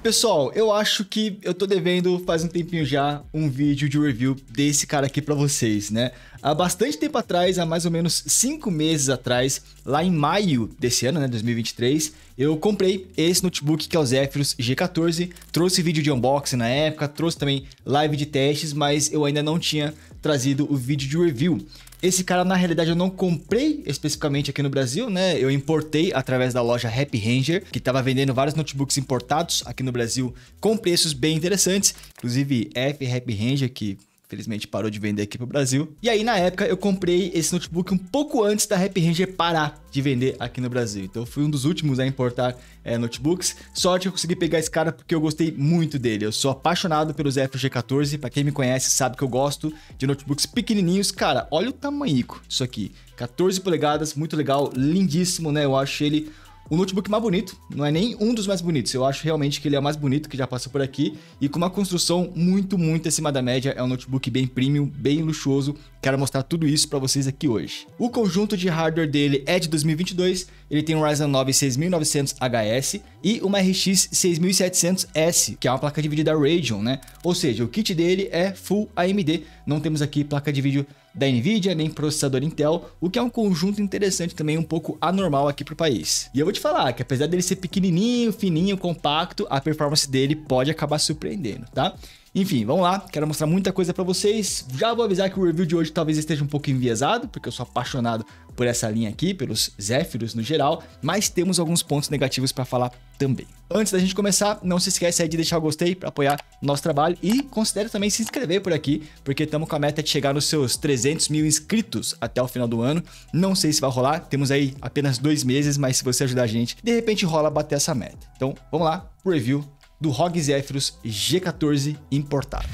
Pessoal, eu acho que eu tô devendo faz um tempinho já um vídeo de review desse cara aqui pra vocês, né? Há bastante tempo atrás, há mais ou menos 5 meses atrás, lá em maio desse ano, né, 2023, eu comprei esse notebook que é o Zephyrus G14, trouxe vídeo de unboxing na época, trouxe também live de testes, mas eu ainda não tinha trazido o vídeo de review. Esse cara, na realidade, eu não comprei especificamente aqui no Brasil, né? Eu importei através da loja Happy Ranger, que estava vendendo vários notebooks importados aqui no Brasil com preços bem interessantes. Inclusive, Happy Ranger, que felizmente parou de vender aqui pro Brasil. E aí, na época, eu comprei esse notebook um pouco antes da Happy Ranger parar de vender aqui no Brasil. Então, eu fui um dos últimos a importar notebooks. Sorte que eu consegui pegar esse cara porque eu gostei muito dele. Eu sou apaixonado pelo Zephyrus G14. Pra quem me conhece, sabe que eu gosto de notebooks pequenininhos. Cara, olha o tamanhico isso aqui. 14 polegadas, muito legal, lindíssimo, né? Eu acho ele o notebook mais bonito, não é nem um dos mais bonitos, eu acho realmente que ele é o mais bonito que já passou por aqui e com uma construção muito acima da média, é um notebook bem premium, bem luxuoso, quero mostrar tudo isso para vocês aqui hoje. O conjunto de hardware dele é de 2022, ele tem um Ryzen 9 6900HS e uma RX 6700S, que é uma placa de vídeo da Radeon, né? Ou seja, o kit dele é Full AMD, não temos aqui placa de vídeo da Nvidia, nem processador Intel, o que é um conjunto interessante também, um pouco anormal aqui pro país. E eu vou te falar que apesar dele ser pequenininho, fininho, compacto, a performance dele pode acabar surpreendendo, tá? Enfim, vamos lá, quero mostrar muita coisa pra vocês. Já vou avisar que o review de hoje talvez esteja um pouco enviesado, porque eu sou apaixonado por essa linha aqui, pelos Zephyrus no geral, mas temos alguns pontos negativos pra falar também. Antes da gente começar, não se esquece aí de deixar o gostei para apoiar o nosso trabalho e considere também se inscrever por aqui, porque estamos com a meta de chegar nos seus 300 mil inscritos até o final do ano. Não sei se vai rolar, temos aí apenas 2 meses, mas se você ajudar a gente, de repente rola bater essa meta. Então vamos lá, pro review do ROG Zephyrus G14 importado.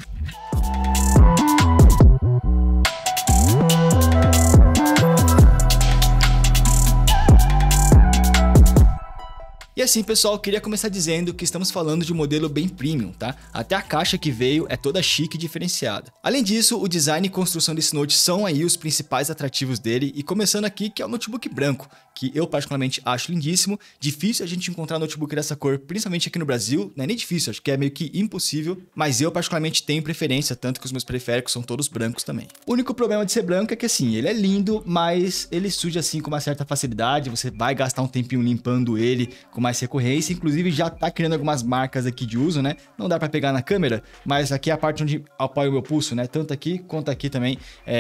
E assim, pessoal, queria começar dizendo que estamos falando de um modelo bem premium, tá? Até a caixa que veio é toda chique e diferenciada. Além disso, o design e construção desse note são aí os principais atrativos dele, e começando aqui que é o notebook branco, que eu particularmente acho lindíssimo. Difícil a gente encontrar notebook dessa cor, principalmente aqui no Brasil, não é nem difícil, acho que é meio que impossível, mas eu particularmente tenho preferência, tanto que os meus periféricos são todos brancos também. O único problema de ser branco é que assim, ele é lindo, mas ele suja assim com uma certa facilidade, você vai gastar um tempinho limpando ele com mais recorrência, inclusive já tá criando algumas marcas aqui de uso, né? Não dá pra pegar na câmera, mas aqui é a parte onde apoia o meu pulso, né? Tanto aqui quanto aqui também,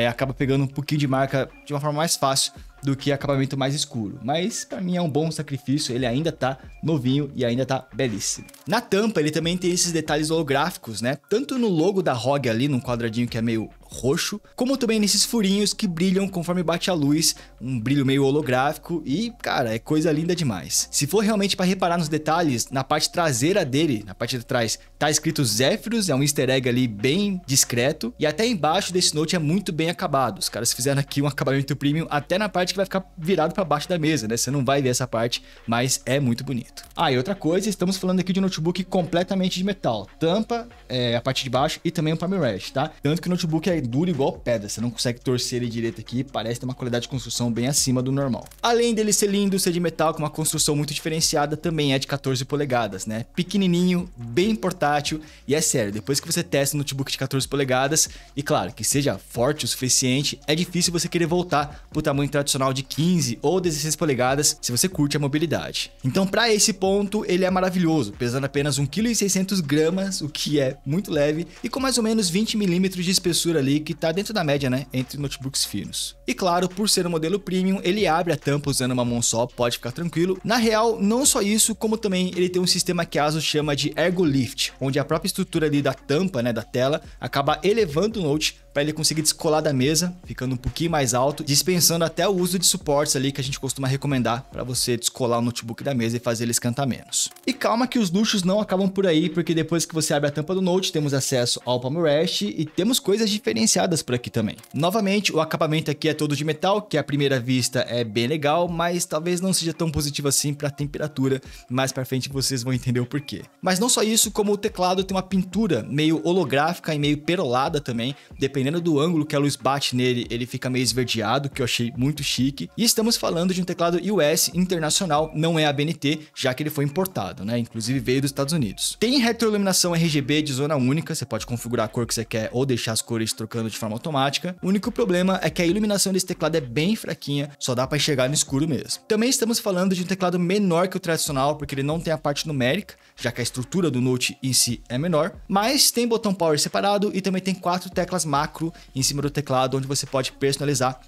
acaba pegando um pouquinho de marca de uma forma mais fácil do que acabamento mais escuro, mas pra mim é um bom sacrifício, ele ainda tá novinho e ainda tá belíssimo. Na tampa ele também tem esses detalhes holográficos, né? Tanto no logo da ROG ali, num quadradinho que é meio roxo, como também nesses furinhos que brilham conforme bate a luz, um brilho meio holográfico e, cara, é coisa linda demais. Se for realmente para reparar nos detalhes, na parte traseira dele, na parte de trás, tá escrito Zephyrus, é um easter egg ali bem discreto, e até embaixo desse note é muito bem acabado. Os caras fizeram aqui um acabamento premium até na parte que vai ficar virado para baixo da mesa, né? Você não vai ver essa parte, mas é muito bonito. Ah, e outra coisa, estamos falando aqui de um notebook completamente de metal. Tampa, a parte de baixo e também o palm rest, tá? Tanto que o notebook é duro igual pedra, você não consegue torcer ele direito aqui, parece ter uma qualidade de construção bem acima do normal. Além dele ser lindo, ser de metal com uma construção muito diferenciada, também é de 14 polegadas, né? Pequenininho, bem portátil e é sério, depois que você testa um notebook de 14 polegadas e claro, que seja forte o suficiente, é difícil você querer voltar pro tamanho tradicional de 15 ou 16 polegadas se você curte a mobilidade. Então para esse ponto ele é maravilhoso, pesando apenas 1,6 kg, o que é muito leve e com mais ou menos 20 mm de espessura ali, que tá dentro da média, né, entre notebooks finos. E claro, por ser um modelo premium, ele abre a tampa usando uma mão só, pode ficar tranquilo. Na real, não só isso, como também ele tem um sistema que a ASUS chama de Ergo Lift, onde a própria estrutura ali da tampa, né, da tela, acaba elevando o note para ele conseguir descolar da mesa, ficando um pouquinho mais alto, dispensando até o uso de suportes ali que a gente costuma recomendar para você descolar o notebook da mesa e fazer ele esquentar menos. E calma que os luxos não acabam por aí, porque depois que você abre a tampa do Note, temos acesso ao palm rest e temos coisas diferenciadas por aqui também. Novamente, o acabamento aqui é todo de metal, que à primeira vista é bem legal, mas talvez não seja tão positivo assim para a temperatura. Mais para frente vocês vão entender o porquê. Mas não só isso, como o teclado tem uma pintura meio holográfica e meio perolada também, dependendo dependendo do ângulo que a luz bate nele, ele fica meio esverdeado, que eu achei muito chique. E estamos falando de um teclado US internacional, não é ABNT, já que ele foi importado, né? Inclusive veio dos Estados Unidos. Tem retroiluminação RGB de zona única, você pode configurar a cor que você quer ou deixar as cores trocando de forma automática. O único problema é que a iluminação desse teclado é bem fraquinha, só dá para enxergar no escuro mesmo. Também estamos falando de um teclado menor que o tradicional, porque ele não tem a parte numérica, já que a estrutura do Note em si é menor, mas tem botão power separado e também tem 4 teclas macro em cima do teclado, onde você pode personalizar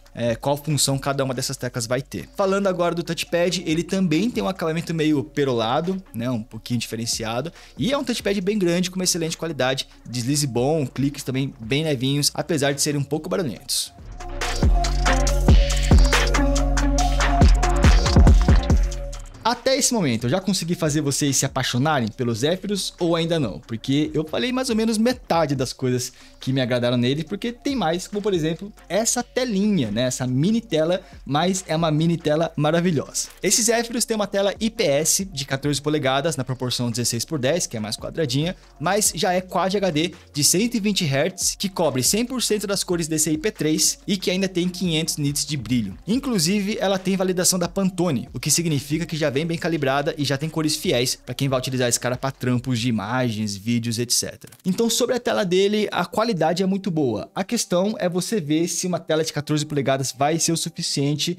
qual função cada uma dessas teclas vai ter. Falando agora do touchpad, ele também tem um acabamento meio perolado, né, um pouquinho diferenciado, e é um touchpad bem grande, com uma excelente qualidade, deslize bom, cliques também bem levinhos, apesar de serem um pouco barulhentos. Até esse momento, eu já consegui fazer vocês se apaixonarem pelos Zephyrus ou ainda não? Porque eu falei mais ou menos metade das coisas que me agradaram nele, porque tem mais, como por exemplo, essa telinha, né? Essa mini tela, mas é uma mini tela maravilhosa. Esse Zephyrus tem uma tela IPS de 14 polegadas, na proporção 16:10, que é mais quadradinha, mas já é Quad HD de 120 Hz, que cobre 100% das cores desse IP3 e que ainda tem 500 nits de brilho. Inclusive, ela tem validação da Pantone, o que significa que já vem bem calibrada e já tem cores fiéis para quem vai utilizar esse cara para trampos de imagens, vídeos, etc. Então, sobre a tela dele, a qualidade é muito boa. A questão é você ver se uma tela de 14 polegadas vai ser o suficiente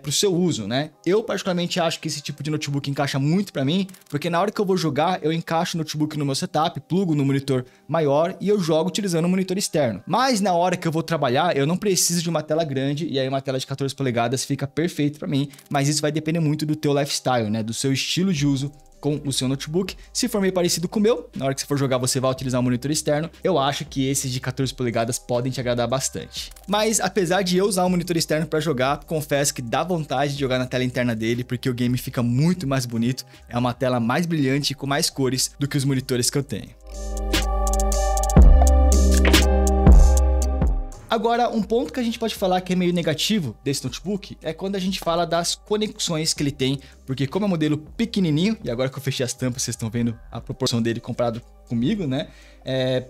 para o seu uso, né? Eu particularmente acho que esse tipo de notebook encaixa muito para mim, porque na hora que eu vou jogar, eu encaixo o notebook no meu setup, plugo no monitor maior e eu jogo utilizando um monitor externo. Mas na hora que eu vou trabalhar, eu não preciso de uma tela grande e aí uma tela de 14 polegadas fica perfeito para mim, mas isso vai depender muito do teu lifestyle, né? Do seu estilo de uso com o seu notebook. Se for meio parecido com o meu, na hora que você for jogar você vai utilizar um monitor externo, eu acho que esses de 14 polegadas podem te agradar bastante. Mas apesar de eu usar um monitor externo para jogar, confesso que dá vontade de jogar na tela interna dele, porque o game fica muito mais bonito, é uma tela mais brilhante e com mais cores do que os monitores que eu tenho. Agora, um ponto que a gente pode falar que é meio negativo desse notebook é quando a gente fala das conexões que ele tem, porque como é um modelo pequenininho, e agora que eu fechei as tampas, vocês estão vendo a proporção dele comparado comigo, né?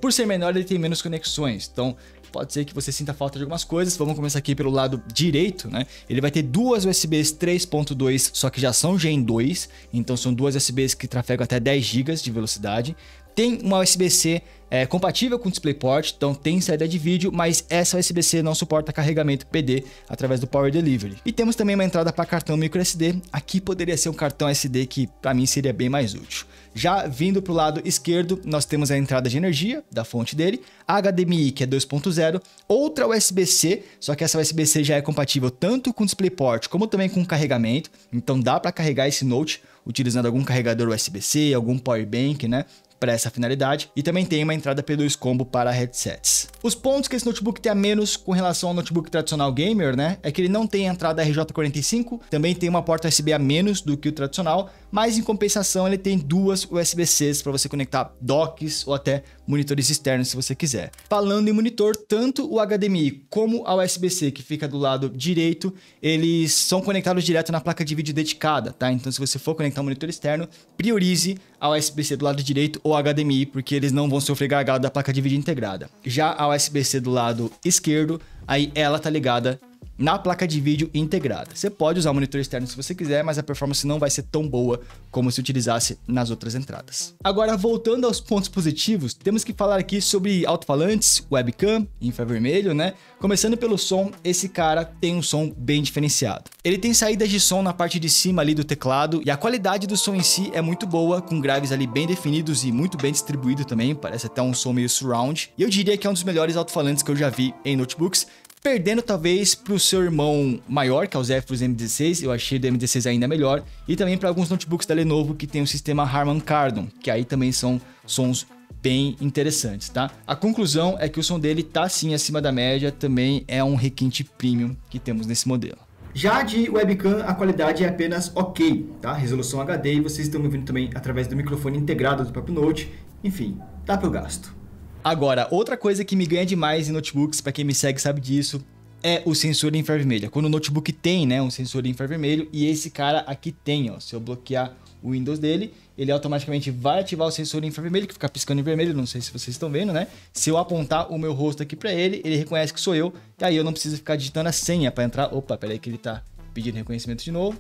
Por ser menor, ele tem menos conexões, então pode ser que você sinta falta de algumas coisas. Vamos começar aqui pelo lado direito, né? Ele vai ter duas USBs 3.2, só que já são Gen 2, então são duas USBs que trafegam até 10 GB de velocidade. Tem uma USB-C compatível com DisplayPort, então tem saída de vídeo, mas essa USB-C não suporta carregamento PD através do Power Delivery. E temos também uma entrada para cartão microSD, aqui poderia ser um cartão SD que para mim seria bem mais útil. Já vindo para o lado esquerdo, nós temos a entrada de energia da fonte dele, a HDMI que é 2.0, outra USB-C, só que essa USB-C já é compatível tanto com DisplayPort como também com carregamento, então dá para carregar esse Note utilizando algum carregador USB-C, algum Powerbank, né? Para essa finalidade, e também tem uma entrada P2 Combo para headsets. Os pontos que esse notebook tem a menos com relação ao notebook tradicional gamer, né, é que ele não tem entrada RJ45, também tem uma porta USB a menos do que o tradicional, mas em compensação ele tem duas USB-Cs para você conectar docks ou até monitores externos se você quiser. Falando em monitor, tanto o HDMI como a USB-C que fica do lado direito, eles são conectados direto na placa de vídeo dedicada, tá? Então se você for conectar um monitor externo, priorize a USB-C do lado direito ou HDMI, porque eles não vão sofrer gargalo da placa de vídeo integrada. Já a USB-C do lado esquerdo, aí ela tá ligada na placa de vídeo integrada. Você pode usar o monitor externo se você quiser, mas a performance não vai ser tão boa como se utilizasse nas outras entradas. Agora, voltando aos pontos positivos, temos que falar aqui sobre alto-falantes, webcam, infravermelho, né? Começando pelo som, esse cara tem um som bem diferenciado. Ele tem saídas de som na parte de cima ali do teclado e a qualidade do som em si é muito boa, com graves ali bem definidos e muito bem distribuído também, parece até um som meio surround. E eu diria que é um dos melhores alto-falantes que eu já vi em notebooks, perdendo talvez para o seu irmão maior, que é o Zephyrus M16, eu achei do M16 ainda melhor, e também para alguns notebooks da Lenovo que tem o sistema Harman Kardon, que aí também são sons bem interessantes, tá? A conclusão é que o som dele tá sim acima da média, também é um requinte premium que temos nesse modelo. Já de webcam, a qualidade é apenas ok, tá? Resolução HD e vocês estão me ouvindo também através do microfone integrado do próprio Note, enfim, dá para o gasto. Agora, outra coisa que me ganha demais em notebooks, para quem me segue sabe disso, é o sensor infravermelho. Quando o notebook tem, né, um sensor infravermelho, e esse cara aqui tem, ó, se eu bloquear o Windows dele, ele automaticamente vai ativar o sensor infravermelho, que fica piscando em vermelho, não sei se vocês estão vendo, né? Se eu apontar o meu rosto aqui para ele, ele reconhece que sou eu, e aí eu não preciso ficar digitando a senha para entrar. Opa, peraí que ele tá pedindo reconhecimento de novo.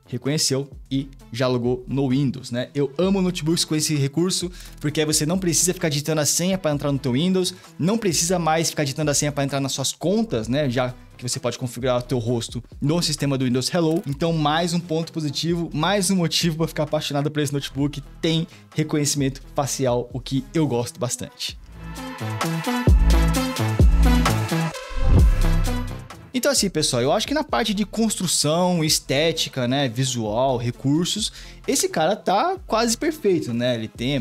Reconheceu e já logou no Windows, né? Eu amo notebooks com esse recurso, porque aí você não precisa ficar digitando a senha para entrar no teu Windows, não precisa mais ficar digitando a senha para entrar nas suas contas, né? Já que você pode configurar o teu rosto no sistema do Windows Hello. Então, mais um ponto positivo, mais um motivo para ficar apaixonado por esse notebook. Tem reconhecimento facial, o que eu gosto bastante. Então assim, pessoal, eu acho que na parte de construção, estética, né, visual, recursos, esse cara tá quase perfeito, né?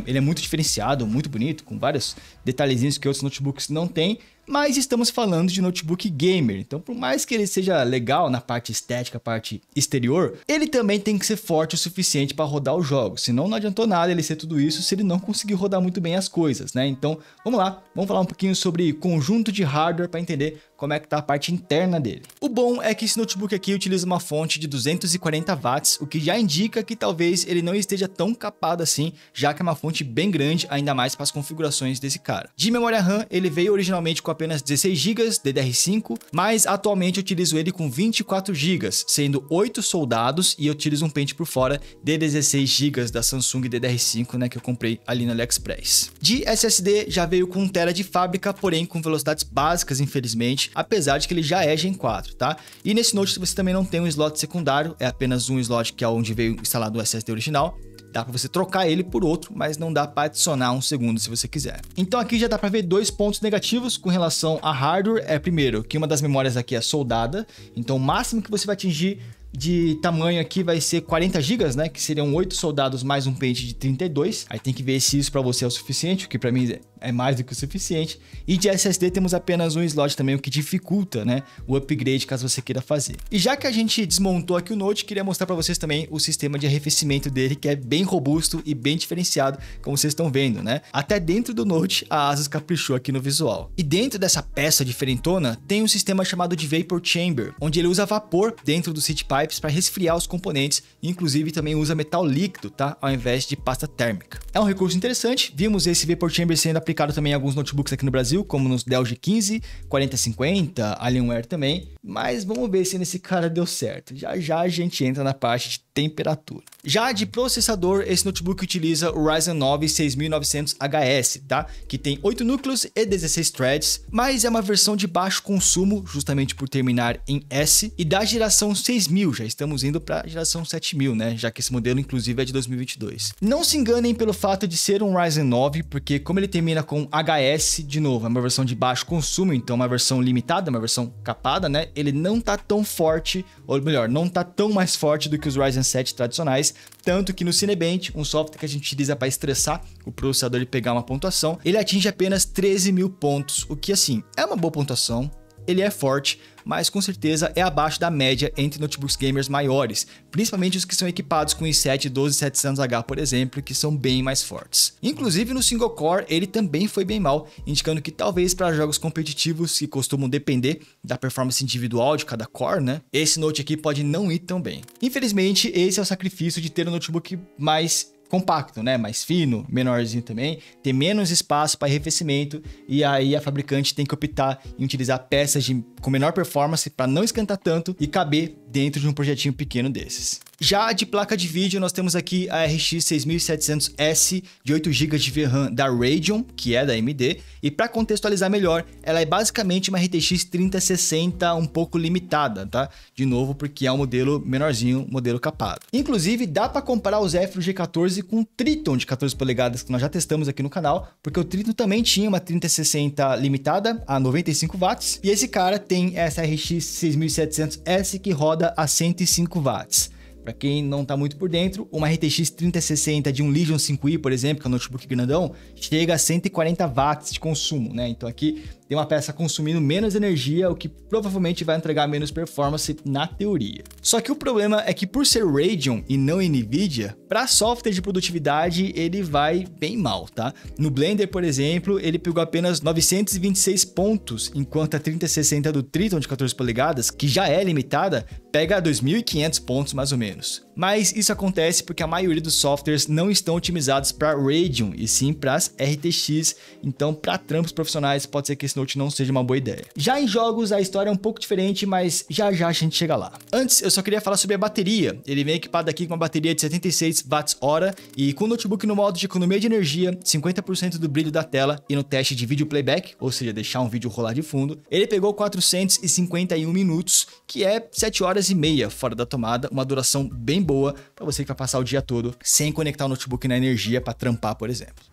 Ele é muito diferenciado, muito bonito, com vários detalhezinhos que outros notebooks não têm, mas estamos falando de notebook gamer. Então, por mais que ele seja legal na parte estética, parte exterior, ele também tem que ser forte o suficiente para rodar os jogos. Senão não adiantou nada ele ser tudo isso se ele não conseguir rodar muito bem as coisas, né? Então, vamos lá, vamos falar um pouquinho sobre conjunto de hardware para entender como é que tá a parte interna dele. O bom é que esse notebook aqui utiliza uma fonte de 240 watts, o que já indica que talvez ele não esteja tão capado assim, já que é uma fonte bem grande, ainda mais para as configurações desse cara. De memória RAM, ele veio originalmente com apenas 16 GB DDR5, mas atualmente eu utilizo ele com 24 GB, sendo 8 soldados, e eu utilizo um pente por fora de 16 GB da Samsung DDR5, né, que eu comprei ali no AliExpress. De SSD já veio com 1 TB de fábrica, porém com velocidades básicas, infelizmente, apesar de que ele já é Gen 4, tá? E nesse Note você também não tem um slot secundário, é apenas um slot que é onde veio instalado o SSD original. Dá para você trocar ele por outro, mas não dá para adicionar um segundo se você quiser. Então aqui já dá para ver dois pontos negativos com relação a hardware. Primeiro, que uma das memórias aqui é soldada, então o máximo que você vai atingir de tamanho aqui vai ser 40 GB, né? Que seriam 8 soldados mais um pente de 32. Aí tem que ver se isso para você é o suficiente, o que para mim é mais do que o suficiente. E de SSD temos apenas um slot também, o que dificulta, né, o upgrade caso você queira fazer. E já que a gente desmontou aqui o Note, queria mostrar para vocês também o sistema de arrefecimento dele, que é bem robusto e bem diferenciado, como vocês estão vendo, né? Até dentro do Note, a Asus caprichou aqui no visual. E dentro dessa peça diferentona, tem um sistema chamado de Vapor Chamber, onde ele usa vapor dentro do seat pipe para resfriar os componentes, e inclusive também usa metal líquido, tá? Ao invés de pasta térmica. É um recurso interessante, vimos esse Vapor Chamber sendo aplicado também em alguns notebooks aqui no Brasil, como nos Dell G15, 4050, Alienware também, mas vamos ver se nesse cara deu certo. Já já a gente entra na parte de temperatura. Já de processador, esse notebook utiliza o Ryzen 9 6900HS, tá? Que tem 8 núcleos e 16 threads, mas é uma versão de baixo consumo, justamente por terminar em S, e da geração 6000, já estamos indo para a geração 7000, né? Já que esse modelo inclusive é de 2022. Não se enganem pelo fato de ser um Ryzen 9, porque como ele termina com HS, de novo, é uma versão de baixo consumo, então uma versão limitada, uma versão capada, né? Ele não tá tão forte, ou melhor, não tá tão mais forte do que os Ryzen 7 tradicionais, tanto que no Cinebench, um software que a gente utiliza para estressar o processador e pegar uma pontuação, ele atinge apenas 13.000 pontos, o que assim, é uma boa pontuação, ele é forte, mas com certeza é abaixo da média entre notebooks gamers maiores, principalmente os que são equipados com i7 12700H, por exemplo, que são bem mais fortes. Inclusive no single core ele também foi bem mal, indicando que talvez para jogos competitivos que costumam depender da performance individual de cada core, né, esse Note aqui pode não ir tão bem. Infelizmente esse é o sacrifício de ter um notebook mais compacto, né? Mais fino, menorzinho também, ter menos espaço para arrefecimento, e aí a fabricante tem que optar em utilizar peças com menor performance para não esquentar tanto e caber dentro de um projetinho pequeno desses. Já de placa de vídeo, nós temos aqui a RX 6700S de 8 GB de VRAM da Radeon, que é da AMD, e para contextualizar melhor, ela é basicamente uma RTX 3060 um pouco limitada, tá? De novo, porque é um modelo menorzinho, modelo capado. Inclusive, dá para comparar o Zephyr G14 com o Triton de 14 polegadas, que nós já testamos aqui no canal, porque o Triton também tinha uma 3060 limitada a 95 watts, e esse cara tem essa RX 6700S que roda a 105 watts. Para quem não tá muito por dentro, uma RTX 3060 de um Legion 5i, por exemplo, que é um notebook grandão, chega a 140 watts de consumo, né? Então aqui tem uma peça consumindo menos energia, o que provavelmente vai entregar menos performance na teoria. Só que o problema é que por ser Radeon e não Nvidia, para software de produtividade ele vai bem mal, tá? No Blender, por exemplo, ele pegou apenas 926 pontos, enquanto a 3060 do Triton de 14 polegadas, que já é limitada, pega 2.500 pontos mais ou menos. Mas isso acontece porque a maioria dos softwares não estão otimizados para Radeon e sim para as RTX, então para trampos profissionais pode ser que esse Note não seja uma boa ideia. Já em jogos a história é um pouco diferente, mas já a gente chega lá. Antes eu só queria falar sobre a bateria. Ele vem equipado aqui com uma bateria de 76 Wh e com o notebook no modo de economia de energia, 50% do brilho da tela e no teste de vídeo playback, ou seja, deixar um vídeo rolar de fundo, ele pegou 451 minutos, que é 7 horas e meia fora da tomada, uma duração bem boa para você que vai passar o dia todo sem conectar o notebook na energia para trampar, por exemplo.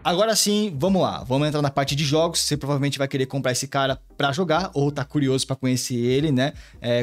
Agora sim, vamos lá, vamos entrar na parte de jogos. Você provavelmente vai querer comprar esse cara para jogar ou tá curioso para conhecer ele, né?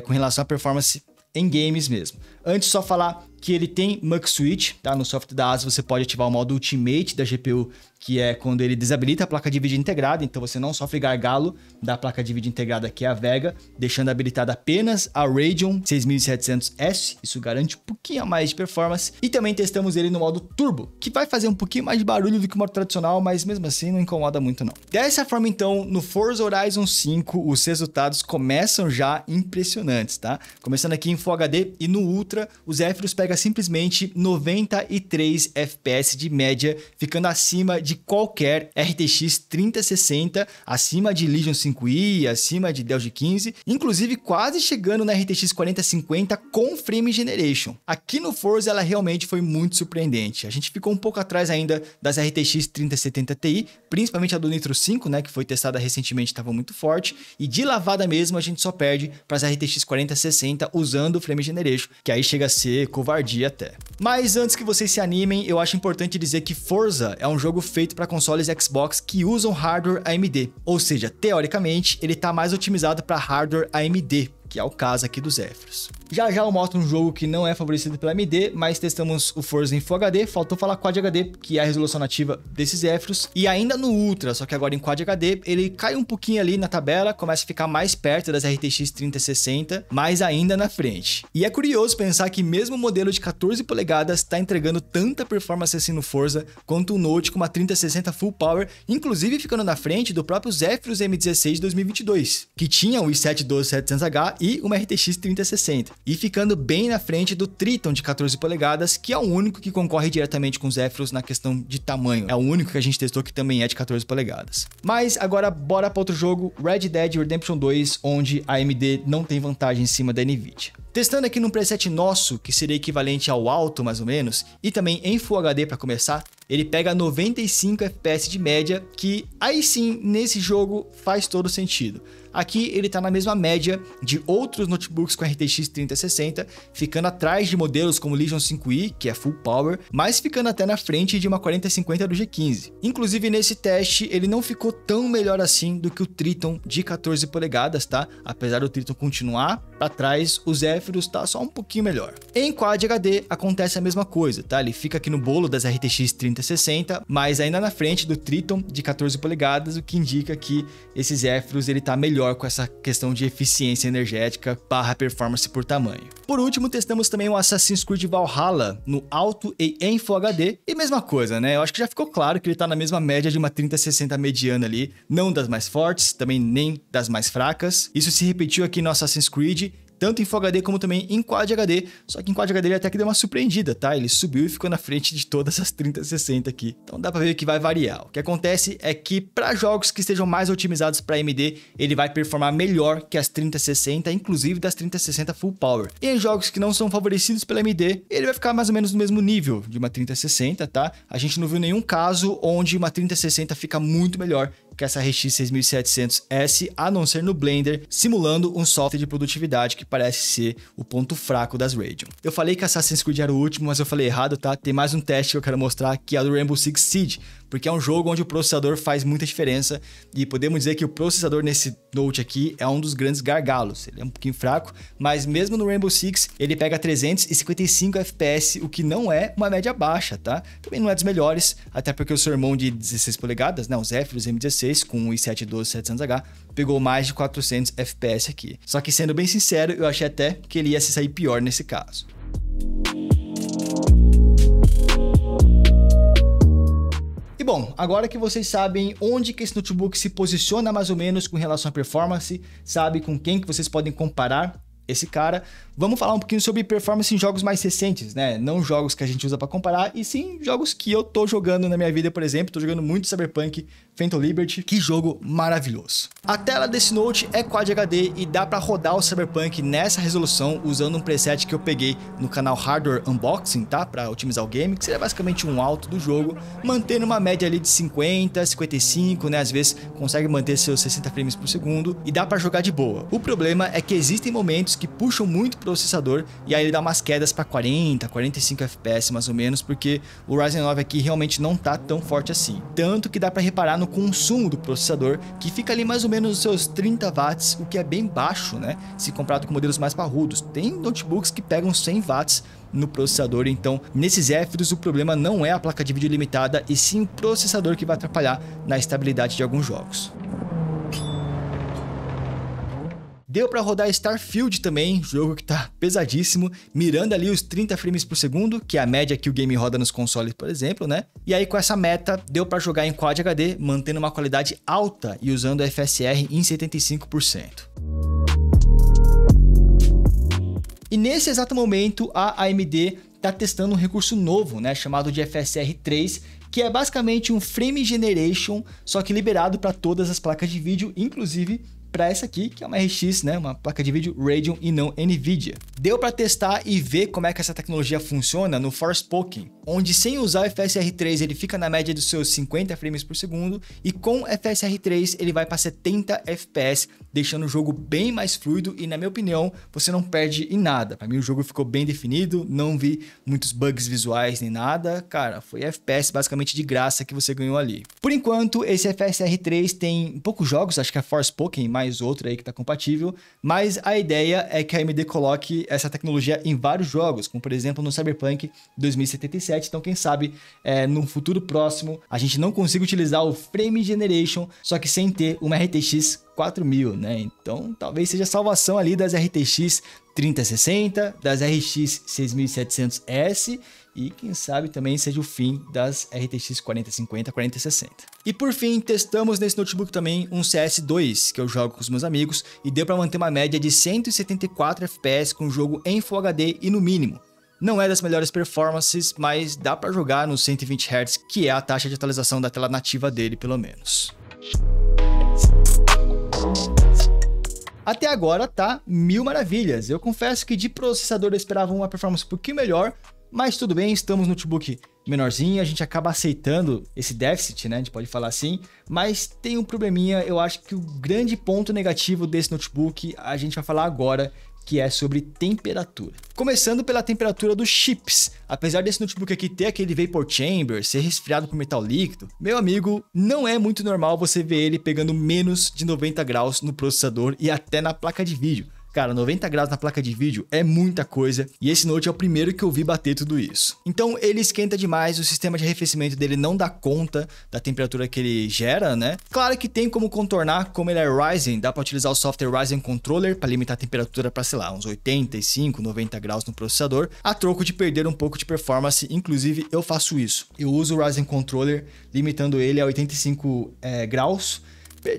Com relação à performance em games mesmo. Antes, só falar que ele tem Mux Switch, tá? No software da ASUS você pode ativar o modo Ultimate da GPU, que é quando ele desabilita a placa de vídeo integrada, então você não sofre gargalo da placa de vídeo integrada, que é a Vega, deixando habilitada apenas a Radeon 6700S, isso garante um pouquinho a mais de performance. E também testamos ele no modo Turbo, que vai fazer um pouquinho mais de barulho do que o modo tradicional, mas mesmo assim não incomoda muito não. Dessa forma então, no Forza Horizon 5, os resultados começam já impressionantes, tá? Começando aqui em Full HD e no Ultra, o Zephyrus pega simplesmente 93 FPS de média, ficando acima de qualquer RTX 3060, acima de Legion 5i, acima de Dell G15, inclusive quase chegando na RTX 4050 com Frame Generation. Aqui no Forza ela realmente foi muito surpreendente. A gente ficou um pouco atrás ainda das RTX 3070 Ti, principalmente a do Nitro 5, né, que foi testada recentemente, estava muito forte, e de lavada mesmo a gente só perde para as RTX 4060 usando o Frame Generation, que aí chega a ser covardia até. Mas antes que vocês se animem, eu acho importante dizer que Forza é um jogo feito para consoles Xbox que usam hardware AMD, ou seja, teoricamente ele está mais otimizado para hardware AMD, que é o caso aqui do Zephyrus. Já eu mostro um jogo que não é favorecido pela AMD, mas testamos o Forza em Full HD, faltou falar Quad HD, que é a resolução nativa desse Zephyrus, e ainda no Ultra, só que agora em Quad HD, ele cai um pouquinho ali na tabela, começa a ficar mais perto das RTX 3060, mas ainda na frente. E é curioso pensar que mesmo o modelo de 14 polegadas está entregando tanta performance assim no Forza, quanto o Note com uma 3060 Full Power, inclusive ficando na frente do próprio Zephyrus M16 de 2022, que tinha o i7-12700H e uma RTX 3060. E ficando bem na frente do Triton de 14 polegadas, que é o único que concorre diretamente com os Zephyrus na questão de tamanho. É o único que a gente testou que também é de 14 polegadas. Mas agora bora para outro jogo, Red Dead Redemption 2, onde a AMD não tem vantagem em cima da Nvidia. Testando aqui num preset nosso, que seria equivalente ao alto mais ou menos, e também em Full HD para começar, ele pega 95 FPS de média, que aí sim, nesse jogo faz todo sentido. Aqui ele está na mesma média de outros notebooks com RTX 3060, ficando atrás de modelos como Legion 5i, que é Full Power, mas ficando até na frente de uma 4050 do G15. Inclusive nesse teste ele não ficou tão melhor assim do que o Triton de 14 polegadas, tá? Apesar do Triton continuar para trás, o Zephyrus está só um pouquinho melhor. Em Quad HD acontece a mesma coisa, tá? Ele fica aqui no bolo das RTX 3060, mas ainda na frente do Triton de 14 polegadas, o que indica que esse Zephyrus ele tá melhor com essa questão de eficiência energética / performance por tamanho. Por último, testamos também o Assassin's Creed Valhalla no alto e em Full HD, e mesma coisa, né? Eu acho que já ficou claro que ele tá na mesma média de uma 3060 mediana ali, não das mais fortes, também nem das mais fracas. Isso se repetiu aqui no Assassin's Creed, tanto em Full HD como também em Quad HD, só que em Quad HD ele até que deu uma surpreendida, tá? Ele subiu e ficou na frente de todas as 3060 aqui. Então dá pra ver que vai variar. O que acontece é que para jogos que estejam mais otimizados para AMD, ele vai performar melhor que as 3060, inclusive das 3060 Full Power. E em jogos que não são favorecidos pela AMD, ele vai ficar mais ou menos no mesmo nível de uma 3060, tá? A gente não viu nenhum caso onde uma 3060 fica muito melhor que essa RX 6700S, a não ser no Blender, simulando um software de produtividade que parece ser o ponto fraco das Radeon. Eu falei que Assassin's Creed era o último, mas eu falei errado, tá? Tem mais um teste que eu quero mostrar, que é o do Rainbow Six Siege, porque é um jogo onde o processador faz muita diferença e podemos dizer que o processador nesse Note aqui é um dos grandes gargalos. Ele é um pouquinho fraco, mas mesmo no Rainbow Six ele pega 355 FPS, o que não é uma média baixa, tá? Também não é dos melhores, até porque o seu irmão de 16 polegadas, né, o Zephyrus M16 com o i7-12700H, pegou mais de 400 FPS aqui. Só que sendo bem sincero, eu achei até que ele ia se sair pior nesse caso. E bom, agora que vocês sabem onde que esse notebook se posiciona mais ou menos com relação à performance, sabe com quem que vocês podem comparar esse cara, vamos falar um pouquinho sobre performance em jogos mais recentes, né? Não jogos que a gente usa para comparar, e sim jogos que eu tô jogando na minha vida, por exemplo. Tô jogando muito Cyberpunk Phantom Liberty, que jogo maravilhoso. A tela desse Note é Quad HD e dá para rodar o Cyberpunk nessa resolução usando um preset que eu peguei no canal Hardware Unboxing, tá? Para otimizar o game, que seria basicamente um alto do jogo, mantendo uma média ali de 50, 55, né? Às vezes consegue manter seus 60 frames por segundo e dá para jogar de boa. O problema é que existem momentos que puxam muito o processador e aí ele dá umas quedas para 40, 45 FPS mais ou menos, porque o Ryzen 9 aqui realmente não tá tão forte assim. Tanto que dá para reparar no consumo do processador, que fica ali mais ou menos nos seus 30 watts, o que é bem baixo, né? Se comparado com modelos mais parrudos. Tem notebooks que pegam 100 watts no processador, então nesses Zephyrus o problema não é a placa de vídeo limitada, e sim o processador que vai atrapalhar na estabilidade de alguns jogos. Deu para rodar Starfield também, jogo que tá pesadíssimo, mirando ali os 30 frames por segundo, que é a média que o game roda nos consoles, por exemplo, né? E aí com essa meta, deu para jogar em Quad HD, mantendo uma qualidade alta e usando a FSR em 75%. E nesse exato momento, a AMD tá testando um recurso novo, né, chamado de FSR 3, que é basicamente um Frame Generation, só que liberado para todas as placas de vídeo, inclusive para essa aqui, que é uma RX, né, uma placa de vídeo Radeon e não Nvidia. Deu para testar e ver como é que essa tecnologia funciona no Forspoken, onde sem usar o FSR 3 ele fica na média dos seus 50 frames por segundo, e com FSR 3 ele vai para 70 FPS, deixando o jogo bem mais fluido e, na minha opinião, você não perde em nada. Para mim o jogo ficou bem definido, não vi muitos bugs visuais nem nada, cara, foi FPS basicamente de graça que você ganhou ali. Por enquanto, esse FSR 3 tem poucos jogos, acho que é Forspoken mais outro aí que tá compatível, mas a ideia é que a AMD coloque essa tecnologia em vários jogos, como por exemplo no Cyberpunk 2077, então quem sabe no futuro próximo a gente não consiga utilizar o Frame Generation, só que sem ter uma RTX 4000, né? Então talvez seja a salvação ali das RTX 3060, das RX 6700S e quem sabe também seja o fim das RTX 4050, 4060. E por fim, testamos nesse notebook também um CS2, que eu jogo com os meus amigos, e deu para manter uma média de 174 FPS com o jogo em Full HD e no mínimo. Não é das melhores performances, mas dá para jogar nos 120 Hz, que é a taxa de atualização da tela nativa dele, pelo menos. Até agora tá mil maravilhas. Eu confesso que de processador eu esperava uma performance um pouquinho melhor, mas tudo bem, estamos no notebook menorzinho, a gente acaba aceitando esse déficit, né, a gente pode falar assim, mas tem um probleminha. Eu acho que o grande ponto negativo desse notebook a gente vai falar agora, que é sobre temperatura. Começando pela temperatura dos chips. Apesar desse notebook aqui ter aquele vapor chamber, ser resfriado por metal líquido, meu amigo, não é muito normal você ver ele pegando menos de 90 graus no processador e até na placa de vídeo. Cara, 90 graus na placa de vídeo é muita coisa, e esse Note é o primeiro que eu vi bater tudo isso. Então ele esquenta demais, o sistema de arrefecimento dele não dá conta da temperatura que ele gera, né? Claro que tem como contornar, como ele é Ryzen, dá para utilizar o software Ryzen Controller para limitar a temperatura para, sei lá, uns 85, 90 graus no processador, a troco de perder um pouco de performance. Inclusive eu faço isso, eu uso o Ryzen Controller limitando ele a 85 graus.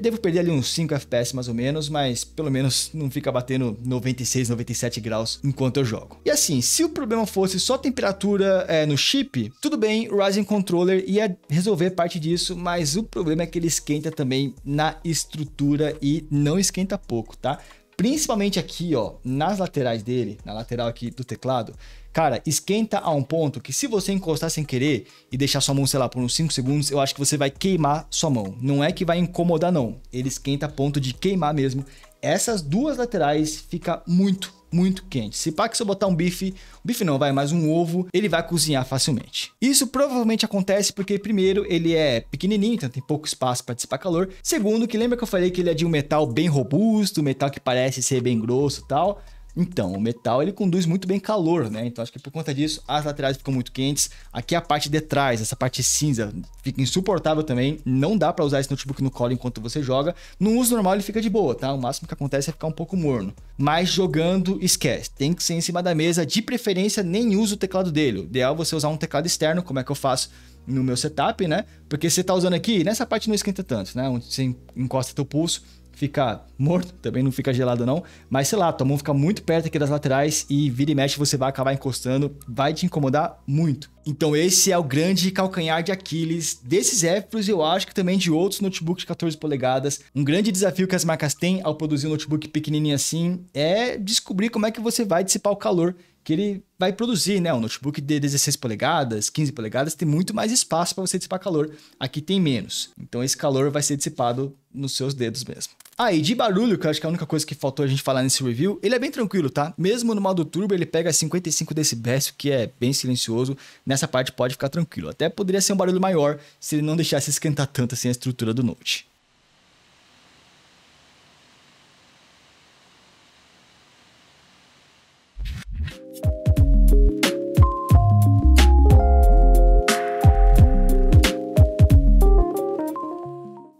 Devo perder ali uns 5 FPS mais ou menos, mas pelo menos não fica batendo 96, 97 graus enquanto eu jogo. E assim, se o problema fosse só temperatura no chip, tudo bem, o Ryzen Controller ia resolver parte disso, mas o problema é que ele esquenta também na estrutura e não esquenta pouco, tá? Principalmente aqui, ó, nas laterais dele, na lateral aqui do teclado, cara, esquenta a um ponto que se você encostar sem querer e deixar sua mão, sei lá, por uns 5 segundos, eu acho que você vai queimar sua mão. Não é que vai incomodar, não. Ele esquenta a ponto de queimar mesmo. Essas duas laterais fica muito, muito quente. Se pá que se eu botar um bife não, vai mais um ovo, ele vai cozinhar facilmente. Isso provavelmente acontece porque, primeiro, ele é pequenininho, então tem pouco espaço para dissipar calor. Segundo, que lembra que eu falei que ele é de um metal bem robusto, metal que parece ser bem grosso e tal? Então, o metal ele conduz muito bem calor, né? Então acho que por conta disso as laterais ficam muito quentes. Aqui a parte de trás, essa parte cinza, fica insuportável também. Não dá para usar esse notebook no colo enquanto você joga. No uso normal ele fica de boa, tá? O máximo que acontece é ficar um pouco morno. Mas jogando, esquece. Tem que ser em cima da mesa. De preferência, nem usa o teclado dele. O ideal é você usar um teclado externo, como é que eu faço no meu setup, né? Porque você tá usando aqui, nessa parte não esquenta tanto, né? Onde você encosta teu pulso, fica morto, também não fica gelado não, mas sei lá, tua mão fica muito perto aqui das laterais e vira e mexe você vai acabar encostando, vai te incomodar muito. Então esse é o grande calcanhar de Aquiles desses Zephyrus e eu acho que também de outros notebooks de 14 polegadas. Um grande desafio que as marcas têm ao produzir um notebook pequenininho assim é descobrir como é que você vai dissipar o calor que ele vai produzir, né? Um notebook de 16 polegadas, 15 polegadas tem muito mais espaço para você dissipar calor. Aqui tem menos. Então esse calor vai ser dissipado nos seus dedos mesmo. E de barulho, que eu acho que é a única coisa que faltou a gente falar nesse review, ele é bem tranquilo, tá? Mesmo no modo turbo, ele pega 55 decibéis, que é bem silencioso. Nessa parte pode ficar tranquilo. Até poderia ser um barulho maior se ele não deixasse esquentar tanto assim a estrutura do Note.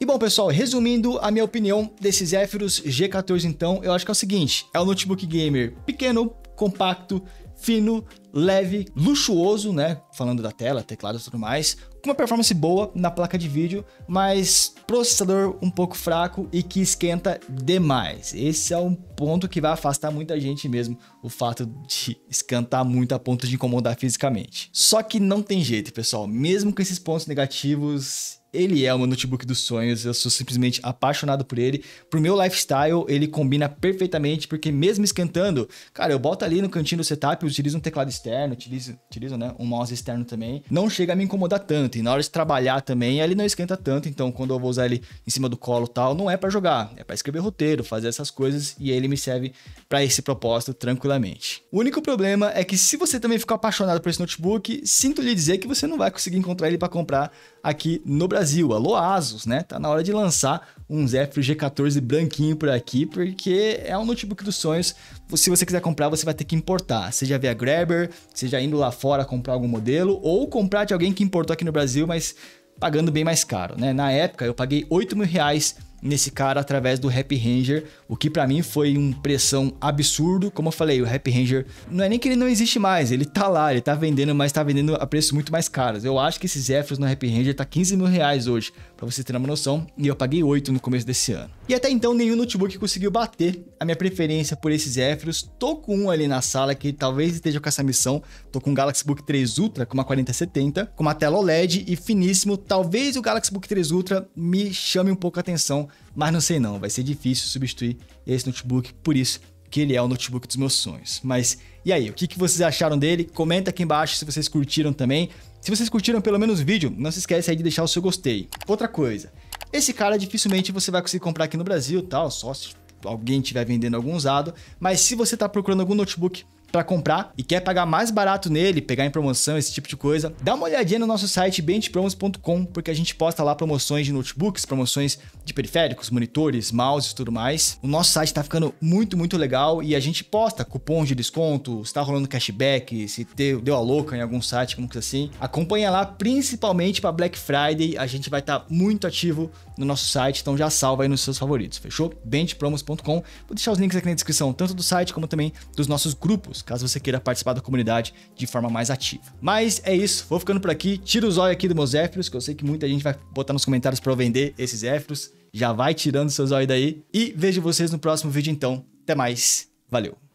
Bom, pessoal, resumindo a minha opinião desse Zephyrus G14, então, eu acho que é o seguinte, é um notebook gamer pequeno, compacto, fino, leve, luxuoso, né, falando da tela, teclado e tudo mais, com uma performance boa na placa de vídeo, mas processador um pouco fraco e que esquenta demais. Esse é um ponto que vai afastar muita gente mesmo, o fato de esquentar muito a ponto de incomodar fisicamente. Só que não tem jeito, pessoal, mesmo com esses pontos negativos, ele é o meu notebook dos sonhos, eu sou simplesmente apaixonado por ele. Pro meu lifestyle, ele combina perfeitamente, porque mesmo esquentando, cara, eu boto ali no cantinho do setup, eu utilizo um teclado externo, utilizo, né, um mouse externo também. Não chega a me incomodar tanto, e na hora de trabalhar também, ele não esquenta tanto, então quando eu vou usar ele em cima do colo e tal, não é pra jogar, é pra escrever roteiro, fazer essas coisas, e ele me serve pra esse propósito tranquilamente. O único problema é que se você também ficou apaixonado por esse notebook, sinto lhe dizer que você não vai conseguir encontrar ele pra comprar aqui no Brasil. Alô Asus, né? Tá na hora de lançar um Zephyrus G14 branquinho por aqui, porque é um notebook dos sonhos. Se você quiser comprar, você vai ter que importar, seja via Grabber, seja indo lá fora comprar algum modelo, ou comprar de alguém que importou aqui no Brasil, mas pagando bem mais caro, né? Na época, eu paguei R$8.000 nesse cara através do Happy Ranger, o que pra mim foi um pressão absurdo. Como eu falei, o Happy Ranger não é nem que ele não existe mais, ele tá lá, ele tá vendendo, mas tá vendendo a preços muito mais caros. Eu acho que esse Zephyrus no Happy Ranger tá R$15.000 hoje, pra você ter uma noção, e eu paguei 8 no começo desse ano. E até então nenhum notebook conseguiu bater a minha preferência por esse Zephyrus. Tô com um ali na sala que talvez esteja com essa missão, tô com um Galaxy Book 3 Ultra com uma 4070, com uma tela OLED e finíssimo. Talvez o Galaxy Book 3 Ultra me chame um pouco a atenção, mas não sei não, vai ser difícil substituir esse notebook, por isso que ele é o notebook dos meus sonhos. Mas e aí, o que vocês acharam dele? Comenta aqui embaixo se vocês curtiram também. Se vocês curtiram pelo menos o vídeo, não se esquece aí de deixar o seu gostei. Outra coisa, esse cara dificilmente você vai conseguir comprar aqui no Brasil, tal, só se alguém estiver vendendo algum usado, mas se você está procurando algum notebook para comprar e quer pagar mais barato nele, pegar em promoção, esse tipo de coisa, dá uma olhadinha no nosso site benchpromos.com, porque a gente posta lá promoções de notebooks, promoções de periféricos, monitores, mouses e tudo mais. O nosso site tá ficando muito legal e a gente posta cupons de desconto, se tá rolando cashback, se deu a louca em algum site, como que assim. Acompanha lá, principalmente para Black Friday, a gente vai estar muito ativo no nosso site, então já salva aí nos seus favoritos, fechou? benchpromos.com. Vou deixar os links aqui na descrição, tanto do site como também dos nossos grupos, caso você queira participar da comunidade de forma mais ativa. Mas é isso, vou ficando por aqui. Tira o zóio aqui do meu Zephyrus, que eu sei que muita gente vai botar nos comentários para eu vender esses Zephyrus. Já vai tirando seu zóio daí. E vejo vocês no próximo vídeo então. Até mais, valeu!